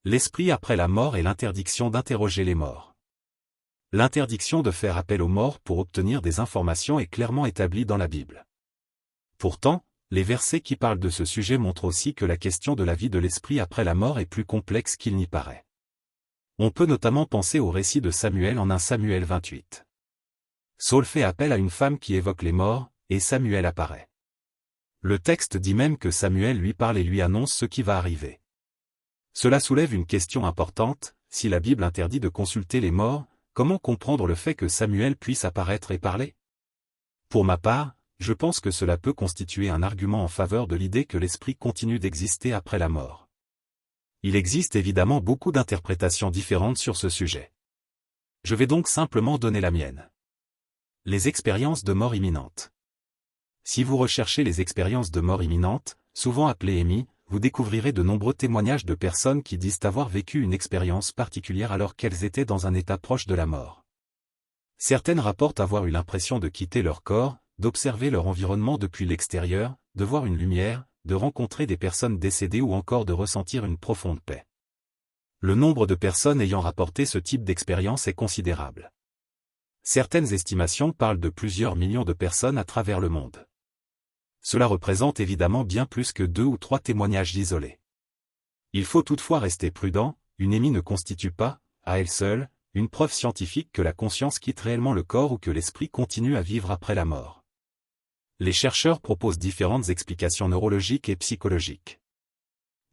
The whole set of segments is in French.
L'esprit après la mort et l'interdiction d'interroger les morts. L'interdiction de faire appel aux morts pour obtenir des informations est clairement établie dans la Bible. Pourtant, les versets qui parlent de ce sujet montrent aussi que la question de la vie de l'esprit après la mort est plus complexe qu'il n'y paraît. On peut notamment penser au récit de Samuel en 1 Samuel 28. Saül fait appel à une femme qui évoque les morts, et Samuel apparaît. Le texte dit même que Samuel lui parle et lui annonce ce qui va arriver. Cela soulève une question importante: si la Bible interdit de consulter les morts, comment comprendre le fait que Samuel puisse apparaître et parler? Pour ma part, je pense que cela peut constituer un argument en faveur de l'idée que l'esprit continue d'exister après la mort. Il existe évidemment beaucoup d'interprétations différentes sur ce sujet. Je vais donc simplement donner la mienne. Les expériences de mort imminente. Si vous recherchez les expériences de mort imminente, souvent appelées EMI, vous découvrirez de nombreux témoignages de personnes qui disent avoir vécu une expérience particulière alors qu'elles étaient dans un état proche de la mort. Certaines rapportent avoir eu l'impression de quitter leur corps, d'observer leur environnement depuis l'extérieur, de voir une lumière, de rencontrer des personnes décédées ou encore de ressentir une profonde paix. Le nombre de personnes ayant rapporté ce type d'expérience est considérable. Certaines estimations parlent de plusieurs millions de personnes à travers le monde. Cela représente évidemment bien plus que 2 ou 3 témoignages isolés. Il faut toutefois rester prudent, une EMI ne constitue pas, à elle seule, une preuve scientifique que la conscience quitte réellement le corps ou que l'esprit continue à vivre après la mort. Les chercheurs proposent différentes explications neurologiques et psychologiques.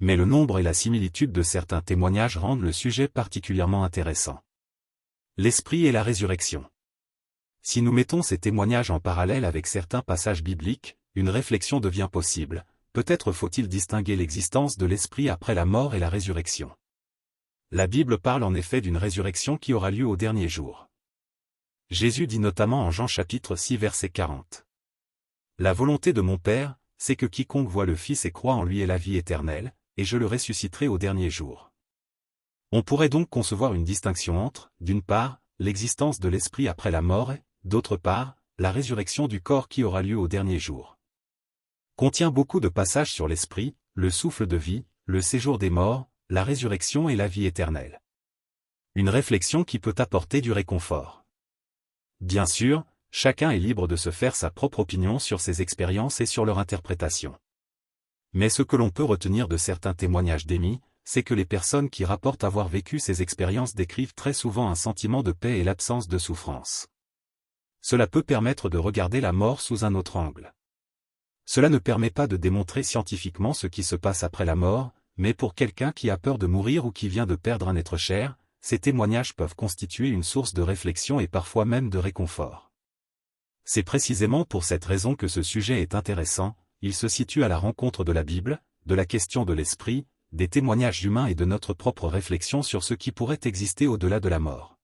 Mais le nombre et la similitude de certains témoignages rendent le sujet particulièrement intéressant. L'esprit et la résurrection. Si nous mettons ces témoignages en parallèle avec certains passages bibliques, une réflexion devient possible: peut-être faut-il distinguer l'existence de l'esprit après la mort et la résurrection. La Bible parle en effet d'une résurrection qui aura lieu au dernier jour. Jésus dit notamment en Jean chapitre 6 verset 40. La volonté de mon Père, c'est que quiconque voit le Fils et croit en lui ait la vie éternelle, et je le ressusciterai au dernier jour. On pourrait donc concevoir une distinction entre, d'une part, l'existence de l'esprit après la mort et, d'autre part, la résurrection du corps qui aura lieu au dernier jour. Contient beaucoup de passages sur l'esprit, le souffle de vie, le séjour des morts, la résurrection et la vie éternelle. Une réflexion qui peut apporter du réconfort. Bien sûr, chacun est libre de se faire sa propre opinion sur ces expériences et sur leur interprétation. Mais ce que l'on peut retenir de certains témoignages d'EMI, c'est que les personnes qui rapportent avoir vécu ces expériences décrivent très souvent un sentiment de paix et l'absence de souffrance. Cela peut permettre de regarder la mort sous un autre angle. Cela ne permet pas de démontrer scientifiquement ce qui se passe après la mort, mais pour quelqu'un qui a peur de mourir ou qui vient de perdre un être cher, ces témoignages peuvent constituer une source de réflexion et parfois même de réconfort. C'est précisément pour cette raison que ce sujet est intéressant: il se situe à la rencontre de la Bible, de la question de l'esprit, des témoignages humains et de notre propre réflexion sur ce qui pourrait exister au-delà de la mort.